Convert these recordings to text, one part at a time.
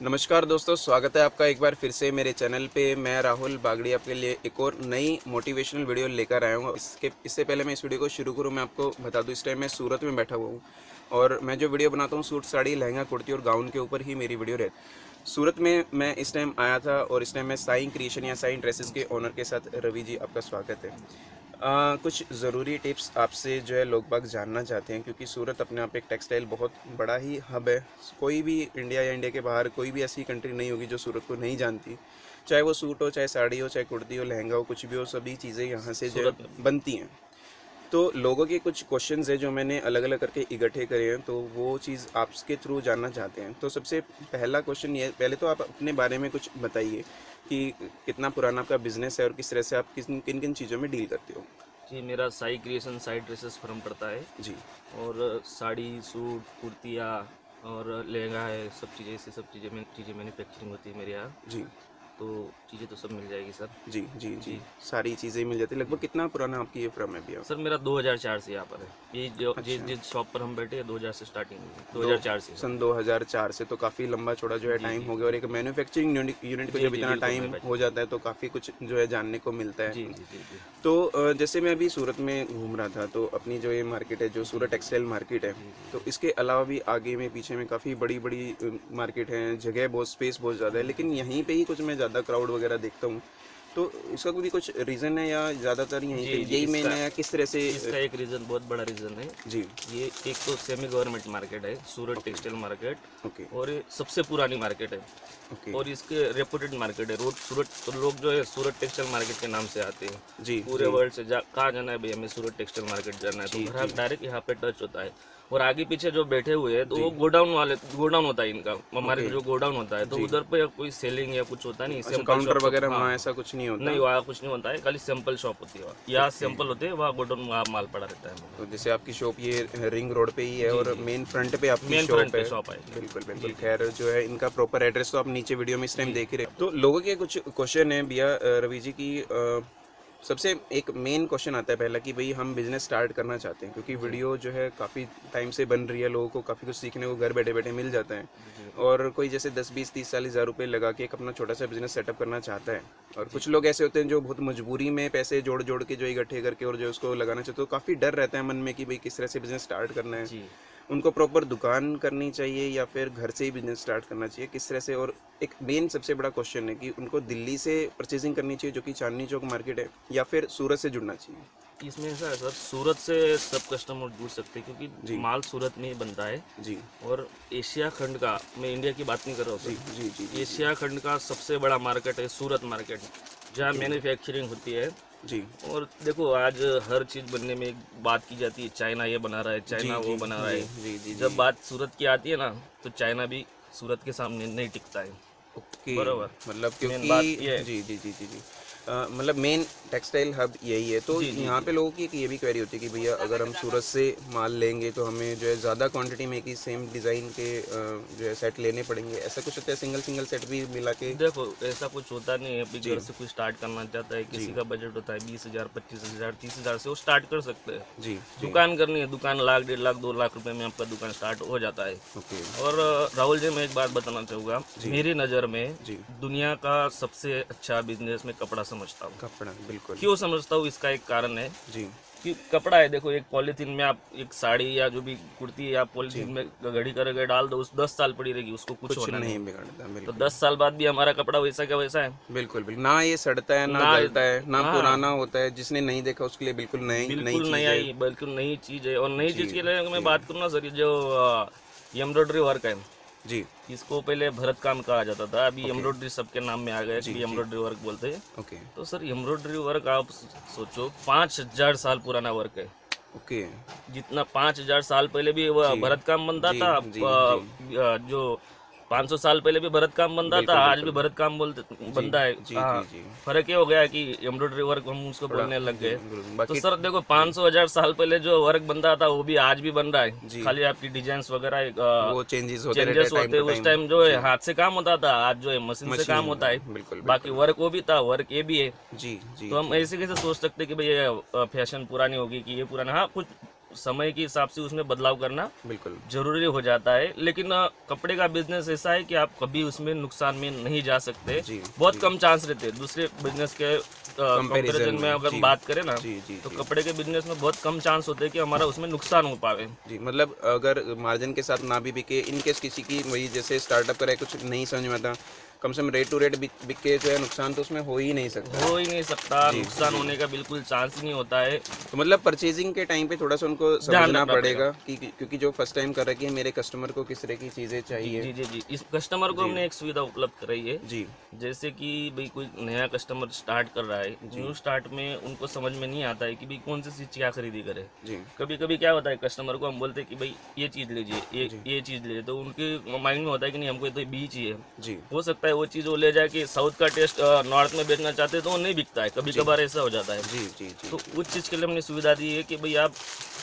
नमस्कार दोस्तों, स्वागत है आपका एक बार फिर से मेरे चैनल पे। मैं राहुल बागड़ी आपके लिए एक और नई मोटिवेशनल वीडियो लेकर आया हूँ। इससे पहले मैं इस वीडियो को शुरू करूँ, मैं आपको बता दूँ, इस टाइम मैं सूरत में बैठा हुआ हूँ और मैं जो वीडियो बनाता हूँ सूट साड़ी लहंगा कुर्ती और गाउन के ऊपर ही मेरी वीडियो रहती। सूरत में मैं इस टाइम आया था और इस टाइम मैं साईं क्रिएशन या साईं ड्रेसेस के ओनर के साथ रवि जी, आपका स्वागत है। कुछ ज़रूरी टिप्स आपसे जो है लोग बाग जानना चाहते हैं, क्योंकि सूरत अपने आप एक टेक्सटाइल बहुत बड़ा ही हब है। कोई भी इंडिया या इंडिया के बाहर कोई भी ऐसी कंट्री नहीं होगी जो सूरत को नहीं जानती। चाहे वो सूट हो, चाहे साड़ी हो, चाहे कुर्ती हो, लहंगा हो, कुछ भी हो, सभी चीज़ें यहाँ से जो बनती हैं। तो लोगों के कुछ क्वेश्चंस हैं जो मैंने अलग अलग करके इकट्ठे करे हैं, तो वो चीज़ आपके थ्रू जानना चाहते हैं। तो सबसे पहला क्वेश्चन ये, पहले तो आप अपने बारे में कुछ बताइए कि कितना पुराना आपका बिजनेस है और किस तरह से आप किन किन चीज़ों में डील करते हो। जी, मेरा Sai creation Sai dresses firm पड़ता है जी और साड़ी सूट कुर्तियाँ और लहंगा है, सब चीज़ें मैन्युफैक्चरिंग होती है मेरे यहाँ। जी तो चीज़ें तो सब मिल जाएगी सर। जी जी जी जी सारी चीज़ें मिल जाती है। लगभग कितना पुराना आपकी ये फर्म है भैया? सर, मेरा 2004 से यहाँ पर है। ये जो अच्छा। जिस शॉप पर हम बैठे हैं 2000 से स्टार्टिंग हुई है, दो 2004 से। सन 2004 से तो काफ़ी लंबा चौड़ा जो है जी टाइम जी हो गया, और एक मैन्युफैक्चरिंग यूनिट को जी जब जी इतना बिल्कुल टाइम मेरे भाई। हो जाता है तो काफ़ी कुछ जो है जानने को मिलता जी है। जी जी जी तो जैसे मैं अभी सूरत में घूम रहा था, तो अपनी जो ये मार्केट है, जो सूरत टेक्सटाइल मार्केट है, जी जी तो इसके अलावा भी आगे में पीछे में काफ़ी बड़ी बड़ी मार्केट है, जगह बहुत, स्पेस बहुत ज़्यादा है, लेकिन यहीं पे ही कुछ मैं ज़्यादा क्राउड वगैरह देखता हूँ। तो इसका कोई कुछ रीज़न है या ज़्यादातर यहीं पे जी जी यही मेन इसका है, या किस तरह से? इसका एक रीज़न, बहुत बड़ा रीज़न है। जी। ये एक तो सेमी गवर्नमेंट मार्केट है सूरत ओके टेक्सटाइल मार्केट, ओके और ये सबसे पुरानी मार्केट है ओके। और इसके रेपुटेड मार्केट है। रोड सूरत, तो लोग जो है सूरत टेक्सटाइल मार्केट के नाम से आते हैं। जी पूरे जी वर्ल्ड से कहाँ जाना है भाई, हमें सूरत टेक्सटाइल मार्केट जाना है, जी तो ग्राहक जी डायरेक्ट यहाँ पे टच होता है। और आगे पीछे जो बैठे हुए हैं तो जी। वो गोडाउन होता है इनका, हमारे ओके। जो गोडाउन होता है, तो जी। उधर पे कोई सेलिंग या कुछ होता नहीं, अच्छा, सैंपल काउंटर शॉप। वगैरह हाँ, वहाँ ऐसा कुछ नहीं होता? नहीं वहाँ कुछ नहीं होता है, खाली सैंपल शॉप होती है। यहाँ ओके। सैंपल होते हैं, वहाँ गोडाउन वहाँ माल पड़ा रहता है। तो जैसे आपकी शॉप ये रिंग रोड पे ही है जी और जी मेन फ्रंट पे आपकी मेन शॉप फ्रंट पे है? शॉप है। बिल्कुल बिल्कुल। जी जी खैर, जो है इनका प्रॉपर एड्रेस तो आप नीचे वीडियो में इस टाइम जी देख ही रहे हो। तो लोगों के कुछ क्वेश्चन है भैया रवि जी की। सबसे एक मेन क्वेश्चन आता है पहला कि भाई हम बिजनेस स्टार्ट करना चाहते हैं, क्योंकि जी वीडियो जो है काफ़ी टाइम से बन रही है, लोगों को काफ़ी कुछ सीखने को घर बैठे बैठे मिल जाता है। जी और कोई जैसे 10 20 30 40 हज़ार रुपये लगा के एक अपना छोटा सा बिजनेस सेटअप करना चाहता है, और जी कुछ लोग ऐसे होते हैं जो बहुत मजबूरी में पैसे जोड़ जोड़ के जो इकट्ठे करके और जो उसको लगाना चाहते हैं, तो काफ़ी डर रहता है मन में कि भाई किस तरह से बिजनेस स्टार्ट करना है। जी उनको प्रॉपर दुकान करनी चाहिए या फिर घर से ही बिजनेस स्टार्ट करना चाहिए, किस तरह से? और एक मेन सबसे बड़ा क्वेश्चन है कि उनको दिल्ली से परचेजिंग करनी चाहिए, जो कि चांदनी चौक मार्केट है, या फिर सूरत से जुड़ना चाहिए? इसमें ऐसा है सर, सूरत से सब कस्टमर जुड़ सकते हैं क्योंकि जी माल सूरत में ही बनता है। जी और एशिया खंड का, मैं इंडिया की बात नहीं कर रहा हूँ जी सर, जी जी जी एशिया खंड का सबसे बड़ा मार्केट है सूरत मार्केट, जहाँ मैन्युफैक्चरिंग होती है। जी और देखो, आज हर चीज़ बनने में एक बात की जाती है, चाइना ये बना रहा है, जी चाइना जी वो बना रहा है। जी जी जब जी। बात सूरत की आती है ना, तो चाइना भी सूरत के सामने नहीं टिकता है। ओके। बराबर, मतलब मेन बात क्योंकि ये है। जी जी जी जी जी मतलब मेन टेक्सटाइल हब यही है, तो जी जी यहाँ जी पे लोगों की एक ये भी क्वेरी होती है कि भैया अगर हम सूरत से माल लेंगे तो हमें जो है ज़्यादा क्वांटिटी में कि सेम डिज़ाइन के जो है सेट लेने पड़ेंगे, ऐसा कुछ होता है? सिंगल सिंगल सेट भी मिला के? देखो, ऐसा कुछ होता नहीं है। अभी जी घर से कोई स्टार्ट करना चाहता है, जी किसी का बजट होता है 20,000 25,000 30,000 से, वो स्टार्ट कर सकते हैं। जी जी। दुकान करनी है, दुकान लाख 1.5 लाख 2 लाख रुपए में आपका दुकान स्टार्ट हो जाता है। ओके। और राहुल जी, मैं एक बात बताना चाहूँगा, जी मेरी नज़र में जी। दुनिया का सबसे अच्छा बिजनेस में कपड़ा समझता हूँ। कपड़ा, बिल्कुल। क्यों समझता हूँ, इसका एक कारण है जी कि कपड़ा है, देखो, एक पॉलीथीन में आप एक साड़ी या जो भी कुर्ती है, आप जी। पॉलीथीन में घड़ी करके डाल दो, उस 10 साल पड़ी रहेगी, उसको कुछ कुछ होना नहीं नहीं। बिगड़ता, तो बिल्कुल 10 साल बाद भी हमारा कपड़ा वैसा का वैसा है। बिल्कुल बिल्कुल। ना ये सड़ता है, ना ना, गलता है, ना पुराना हाँ, होता है। जिसने नहीं देखा उसके लिए बिल्कुल नई नई बिल्कुल चीज़ नया है। ही, बिल्कुल नई चीज़ है। और नई जी चीज़ के लिए अगर मैं जी बात करूँ ना सर, ये जो एम्ब्रॉयडरी वर्क है, जी। इसको पहले भरत काम कहा जाता था, अभी ओके। एम्ब्रॉयडरी सबके नाम में आ गया जी कि जी। एम्ब्रॉयडरी वर्क बोलते हैं। ओके तो सर, एम्ब्रॉयडरी वर्क आप सोचो, 5,000 साल पुराना वर्क है। ओके। जितना 5,000 साल पहले भी वो जी भरत काम बनता जी था, जी जी। जो 500 साल पहले भी भरत काम बनता था, बिल्कुल आज भी बिल्कुल। भरत काम जी बनता है। जी जी हाँ, जी। फर्क ये हो गया कि एम्ब्रॉयडरी वर्क हम उसको थोड़ा बोलने लग जी गए। बिल्कुल। तो बाकी सर देखो, 500,000 साल पहले जो वर्क बनता था वो भी आज भी बन रहा है, जी, खाली आपकी डिजाइन्स वगैरह वो चेंजेस होते रहते हैं चेंजेस टाइम होते टू हैं। उस टाइम। टाइम जो है जी, हाथ से काम होता था, आज जो है मशीन से काम मशीन। होता है। बिल्कुल बाकी बिल्कुल। वर्क वो भी था, वर्क ये भी है। जी जी तो हम जी ऐसे कैसे सोच सकते कि भाई ये फैशन पुरानी होगी कि ये पुराना। हाँ, कुछ समय के हिसाब से उसमें बदलाव करना बिल्कुल जरूरी हो जाता है। लेकिन कपड़े का बिजनेस ऐसा है कि आप कभी उसमें नुकसान में नहीं जा सकते। जी, बहुत जी। कम चांस रहते हैं दूसरे बिजनेस के कंपैरिजन में। अगर जी, बात करें ना, जी, जी, तो जी। कपड़े के बिजनेस में बहुत कम चांस होते हैं कि हमारा उसमें नुकसान हो पावे। जी, मतलब अगर मार्जिन के साथ ना भी बिके, इन केस किसी की वही जैसे स्टार्टअप करे, कुछ नहीं समझ में आता, कम से कम रेट टू रेट बिक के जो है नुकसान तो उसमें हो ही नहीं सकता। हो ही नहीं सकता, जी, नुकसान जी। होने का बिल्कुल चांस ही नहीं होता है। तो मतलब परचेजिंग के टाइम पे थोड़ा-सा उनको ध्यान समझना रखना पड़ेगा। पड़ेगा कि क्योंकि जो फर्स्ट टाइम कर रहा है कि मेरे कस्टमर को किस तरह की चीज़ें जी चाहिए। जी जी जी, इस कस्टमर को जी, हमने एक सुविधा उपलब्ध कराई है। जी, जैसे कि भाई कोई नया कस्टमर स्टार्ट कर रहा है, जी, न्यू स्टार्ट में उनको समझ में नहीं आता है कि भाई कौन सी चीज़ क्या खरीदी करे। जी, कभी कभी क्या होता है, कस्टमर को हम बोलते हैं कि भाई ये चीज़ लीजिए, जी, ये चीज़ लीजिए, तो उनके माइंड में होता है कि नहीं हमको तो बी चाहिए। जी, हो सकता है वो चीज़ वो ले जाए कि साउथ का टेस्ट नॉर्थ में बेचना चाहते हैं, तो वो नहीं बिकता है, कभी जी, कभार ऐसा हो जाता है। जी, जी, जी, तो उस चीज़ के लिए हमने सुविधा दी है कि भाई आप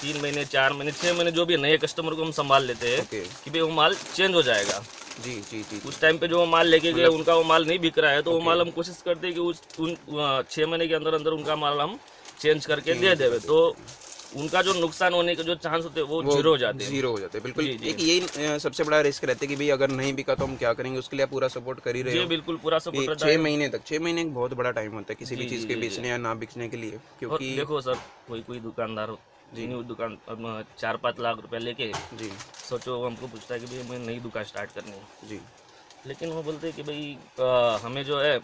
3 महीने, 4 महीने, 6 महीने, जो भी नए कस्टमर को हम संभाल लेते हैं ओके। कि भाई वो माल चेंज हो जाएगा। जी, जी, जी, उस टाइम पे जो वो माल लेके गए, मतलब उनका वो माल नहीं बिक रहा है, तो वो ओके। माल हम कोशिश करते हैं कि उस 6 महीने के अंदर अंदर उनका माल हम चेंज करके चेंज दे कर देवे, देते तो हैं। उनका जो नुकसान होने के जो चांस होते हैं वो वो जीरो हो जाते हैं। ज़ीरो हो जाते हैं, बिल्कुल। जी जी एक यही सबसे बड़ा रिस्क रहता है कि भई अगर नहीं बिका तो हम क्या करेंगे? उसके लिए आप पूरा सपोर्ट कर ही रहे जी, हो बिल्कुल पूरा कि सपोर्ट रहता 6 है। महीने तक, 6 महीने एक बहुत बड़ा टाइम होता है किसी भी जी चीज़ जी के जी जी। बेचने या ना बेचने के लिए, और क्योंकि देखो सर, कोई कोई दुकानदार जी, न्यू दुकान 4-5 लाख रुपया लेके जी, सोचो हमको पूछता है कि भाई हमें नई दुकान स्टार्ट करनी है, जी, लेकिन वो बोलते हैं कि भाई हमें जो है,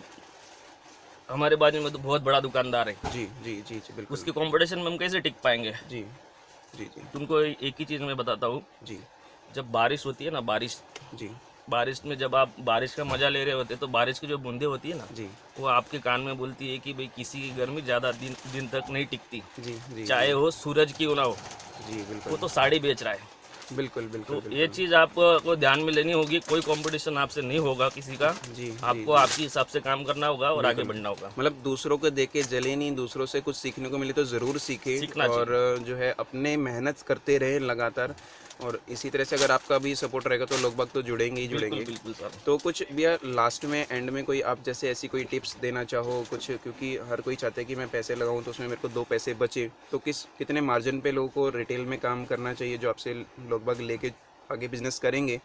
हमारे बाजू में तो बहुत बड़ा दुकानदार है, जी, जी, जी, जी, बिल्कुल। उसके कंपटीशन में हम कैसे टिक पाएंगे। जी, जी, जी, तुमको एक ही चीज़ मैं बताता हूँ, जी, जब बारिश होती है ना, बारिश जी, बारिश में जब आप बारिश का मजा ले रहे होते, तो बारिश की जो बूंदें होती है ना, जी, वो आपके कान में बोलती है कि भाई किसी की गर्मी ज़्यादा दिन दिन तक नहीं टिकती, जी, जी, चाहे वो सूरज की ना हो। जी, वो बिल्कुल, तो साड़ी बेच रहा है। बिल्कुल, बिल्कुल, तो ये बिल्कुल। चीज़ आपको ध्यान में लेनी होगी, कोई कंपटीशन आपसे नहीं होगा किसी का, जी, जी, आपको जी, आपके हिसाब से काम करना होगा और आगे बिल्कुल। बढ़ना होगा। मतलब दूसरों को देख के जले नहीं, दूसरों से कुछ सीखने को मिले तो ज़रूर सीखें सीखना और चाहिए। जो है अपने मेहनत करते रहें लगातार, और इसी तरह से अगर आपका भी सपोर्ट रहेगा तो लोग बाग तो जुड़ेंगे ही बिल्कुल जुड़ेंगे। बिल्कुल सर। तो कुछ भैया लास्ट में एंड में कोई आप जैसे ऐसी कोई टिप्स देना चाहो कुछ, क्योंकि हर कोई चाहता है कि मैं पैसे लगाऊं तो उसमें मेरे को 2 पैसे बचे, तो कितने मार्जिन पे लोगों को रिटेल में काम करना चाहिए जो आपसे लोग बाग लेके आगे बिजनेस करेंगे,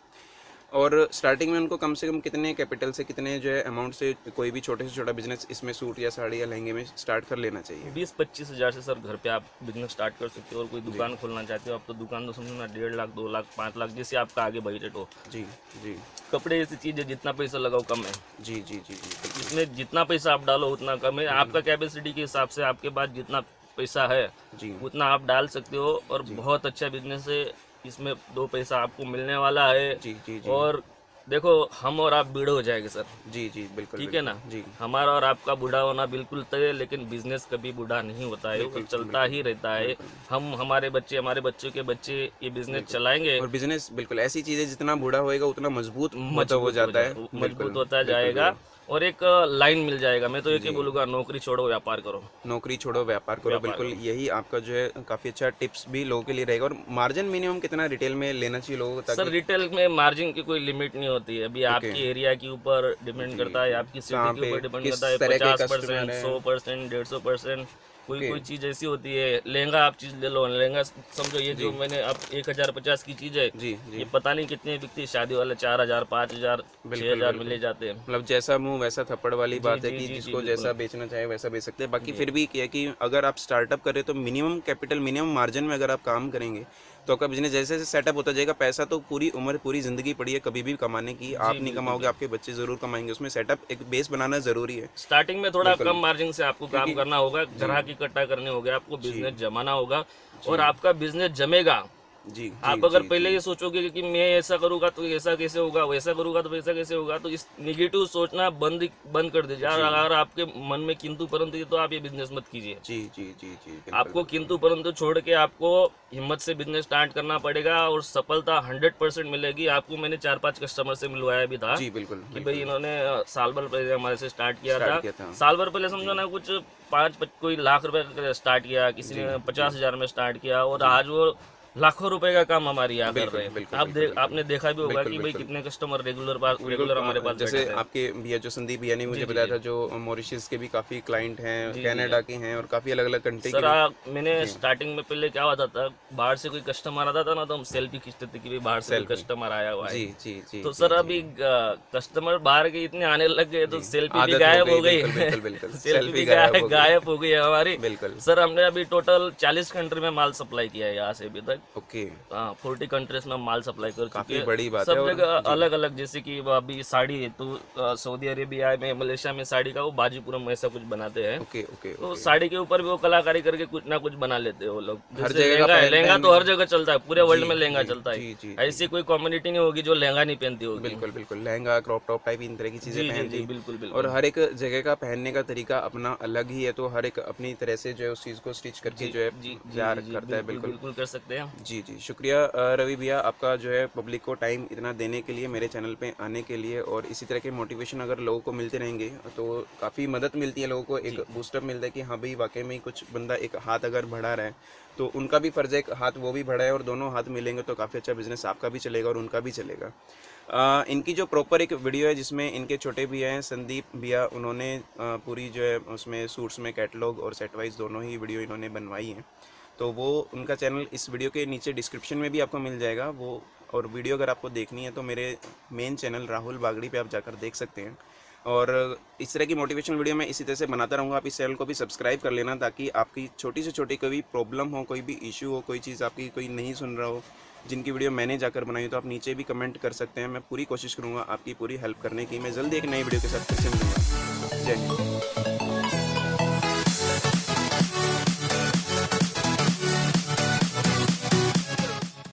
और स्टार्टिंग में उनको कम से कम कितने कैपिटल से, कितने जो है अमाउंट से कोई भी छोटे से छोटा बिजनेस इसमें सूट या साड़ी या लहंगे में स्टार्ट कर लेना चाहिए? 20-25 हज़ार से सर घर पे आप बिजनेस स्टार्ट कर सकते हो। और कोई जी, दुकान खोलना चाहते हो आप, तो दुकान तो समझो ना 1.5 लाख, 2 लाख, 5 लाख, जैसे आपका आगे बजट हो। जी, जी, कपड़े ऐसी चीज़ है, जितना पैसा लगाओ कम है, जी, जी, जी, जी, बिल्कुल, इसमें जितना पैसा आप डालो उतना कम है। आपका कैपेसिटी के हिसाब से आपके पास जितना पैसा है जी, उतना आप डाल सकते हो, और जी, बहुत अच्छा बिजनेस है। इसमें 2 पैसा आपको मिलने वाला है। जी, जी, जी, और देखो, हम और आप बूढ़े हो जाएंगे सर, जी, जी, बिल्कुल, ठीक है बिल्कुल, ना। जी, हमारा और आपका बूढ़ा होना बिल्कुल तय है, लेकिन बिजनेस कभी बूढ़ा नहीं होता है, वो बिल्कुल, चलता बिल्कुल, ही रहता है। बिल्कुल, हम, हमारे बच्चे, हमारे बच्चों के बच्चे ये बिजनेस बिल्कुल। चलाएंगे, और बिजनेस बिल्कुल ऐसी चीज़ है जितना बूढ़ा होएगा उतना मजबूत होता हो मजबूत हो जाता है। मजबूत बिल्कुल, होता बिल्कुल जाएगा। भैया। और एक लाइन मिल जाएगा। मैं तो एक ही जी, बोलूँगा, नौकरी छोड़ो, व्यापार करो। नौकरी छोड़ो व्यापार करो, व्यापार बिल्कुल करो। यही आपका जो है काफ़ी अच्छा टिप्स भी लोगों के लिए रहेगा। और मार्जिन मिनिमम कितना रिटेल में लेना चाहिए लोगों को सर, ताकि रिटेल में मार्जिन की कोई लिमिट नहीं होती है। अभी ओके, आपके एरिया के ऊपर डिपेंड जी, करता है, जी, आपकी सिटी कहाँ के पे ऊपर डिपेंड किस करता है। तरह के कस्टमर 50%, हैं? 100%, 150%। कोई ओके, कोई चीज़ ऐसी होती है, लहंगा आप चीज़ ले लो, लहंगा समझो, ये जो जी, मैंने अब 1050 की चीज़ है, जी, ये जी, पता नहीं कितनी बिकती है। शादी वाले 4000, 5000, बिल्कुल, 6000 में बिल्कुल। ले जाते हैं। मतलब जैसा मुँह वैसा थप्पड़ वाली जी बात है जी कि जी जी, जिसको बिल्कुल। जैसा बेचना चाहे वैसा बेच सकते हैं। बाकी जी फिर भी क्या है कि अगर आप स्टार्टअप करें तो मिनिमम कैपिटल, मिनिमम मार्जिन में अगर आप काम करेंगे तो आपका बिज़नेस जैसे जैसे सेटअप होता जाएगा, पैसा तो पूरी उम्र, पूरी ज़िंदगी पड़ी है कभी भी कमाने की। जी, आप नहीं बिल्कुल कमाओगे, बिल्कुल। आपके बच्चे ज़रूर कमाएँगे। उसमें सेटअप एक बेस बनाना ज़रूरी है। स्टार्टिंग में थोड़ा बिल्कुल, कम मार्जिन से आपको काम क्योंकि करना होगा, जी, ग्राहक इकट्ठा करने होंगे, आपको जी, बिजनेस जमाना होगा। और जी, आपका बिजनेस जमेगा। जी, जी, आप अगर जी, पहले जी, ये सोचोगे कि मैं ऐसा करूंगा तो ऐसा कैसे होगा, वैसा करूंगा तो वैसा कैसे होगा, तो इस निगेटिव सोचना बंद कर दीजिए। और जी, अगर आपके मन में किंतु परंतु है, तो आप ये बिजनेस मत कीजिए। जी, जी, जी, जी, बिल्कुल, आपको बिल्कुल। किंतु परंतु छोड़ के आपको हिम्मत से बिजनेस स्टार्ट करना पड़ेगा, और सफलता 100% मिलेगी आपको। मैंने 4-5 कस्टमर से मिलवाया भी था जी, बिल्कुल, कि भाई बिल्कुल। इन्होंने साल भर पहले हमारे से स्टार्ट किया स्टार्ट था। किया था। साल भर पहले समझो जी, ना, कुछ कोई लाख रुपए का स्टार्ट किया, किसी जी, ने जी, 50,000 में स्टार्ट किया, और जी, आज वो लाखों रुपए का काम हमारे यहाँ कर बिल्कुल, रहे हैं। बिल्कुल, आप बिल्कुल, आपने देखा भी होगा बिल्कुल, कि भाई बिल्कुल। कितने कस्टमर रेगुलर हमारे पास जैसे बैठे थे। आपके भैया जो संदीप भैया ने मुझे बताया था, जो मॉरिशस के भी काफ़ी क्लाइंट हैं, जी, कनाडा के हैं और काफ़ी अलग अलग कंट्री के सर भी। मैंने जी स्टार्टिंग में पहले क्या होता था, बाहर से कोई कस्टमर आता था ना तो हम सेल्फी खींचते थे कि भाई बाहर से कोई सेल्फी। कस्टमर आया हुआ है। जी जी जी तो जी सर जी अभी कस्टमर बाहर के इतने आने लग गए तो जी सेल्फी भी आदत गायब हो गई बिल्कुल है। बिल्कुल बिल्कुल सेल्फी भी गायब हो गई। गायब हो गई है हमारी। बिल्कुल। सर हमने अभी टोटल 40 कंट्री में माल सप्लाई किया है यहाँ से अभी तक। ओके। 40 कंट्रीज में माल सप्लाई कर चुके काफ़ी हैं। बड़ी बात है। सब और जगह जी अलग अलग, जैसे कि वो अभी साड़ी है तो सऊदी अरेबिया में, मलेशिया में साड़ी का वो बाजीपुरम में ऐसा कुछ बनाते हैं। ओके ओके तो ओके। साड़ी के ऊपर भी वो कलाकारी करके कुछ ना कुछ बना लेते हैं वो लोग। हर जैसे जगह का लहंगा है, लहंगा तो हर जगह चलता है, पूरे वर्ल्ड जी में लहंगा जी चलता जी है। जी ऐसी कोई कम्युनिटी नहीं होगी जो लहंगा नहीं पहनती होगी। बिल्कुल बिल्कुल lehenga crop top type in तरह की चीज़ें जी जी पहनती जी, हैं। बिल्कुल और बिल्कुल। हर एक जगह का पहनने का तरीका अपना अलग ही है, तो हर एक अपनी तरह से जो है उस चीज़ को स्टिच करके जी जो है जी जी तैयार जी जी, करता है। बिल्कुल बिल्कुल। बिल्कुल कर सकते हैं। जी जी शुक्रिया रवि भैया, आपका जो है पब्लिक को टाइम इतना देने के लिए, मेरे चैनल पे आने के लिए। और इसी तरह के मोटिवेशन अगर लोगों को मिलते रहेंगे तो काफ़ी मदद मिलती है लोगों को, एक जी बूस्टअप मिलता है कि हाँ भाई वाकई में ही कुछ बंदा एक हाथ अगर बढ़ा रहा है तो उनका भी फ़र्ज़ है एक हाथ वो भी बढ़ाए, और दोनों हाथ मिलेंगे तो काफ़ी अच्छा बिजनेस आपका भी चलेगा और उनका भी चलेगा। इनकी जो प्रॉपर एक वीडियो है जिसमें इनके छोटे भैया हैं संदीप भैया, उन्होंने पूरी जो है उसमें सूट्स में कैटलॉग और सेट वाइज दोनों ही वीडियो इन्होंने बनवाई हैं। तो वो उनका चैनल इस वीडियो के नीचे डिस्क्रिप्शन में भी आपको मिल जाएगा वो। और वीडियो अगर आपको देखनी है तो मेरे मेन चैनल राहुल बागड़ी पे आप जाकर देख सकते हैं। और इस तरह की मोटिवेशनल वीडियो मैं इसी तरह से बनाता रहूँगा। आप इस चैनल को भी सब्सक्राइब कर लेना, ताकि आपकी छोटी से छोटी कोई भी प्रॉब्लम हो, कोई भी इशू हो, कोई चीज़ आपकी कोई नहीं सुन रहा हो, जिनकी वीडियो मैंने जाकर बनाई हो, तो आप नीचे भी कमेंट कर सकते हैं। मैं पूरी कोशिश करूँगा आपकी पूरी हेल्प करने की। मैं जल्दी एक नई वीडियो के साथ फिर से मिलूँगा। जय हिंद।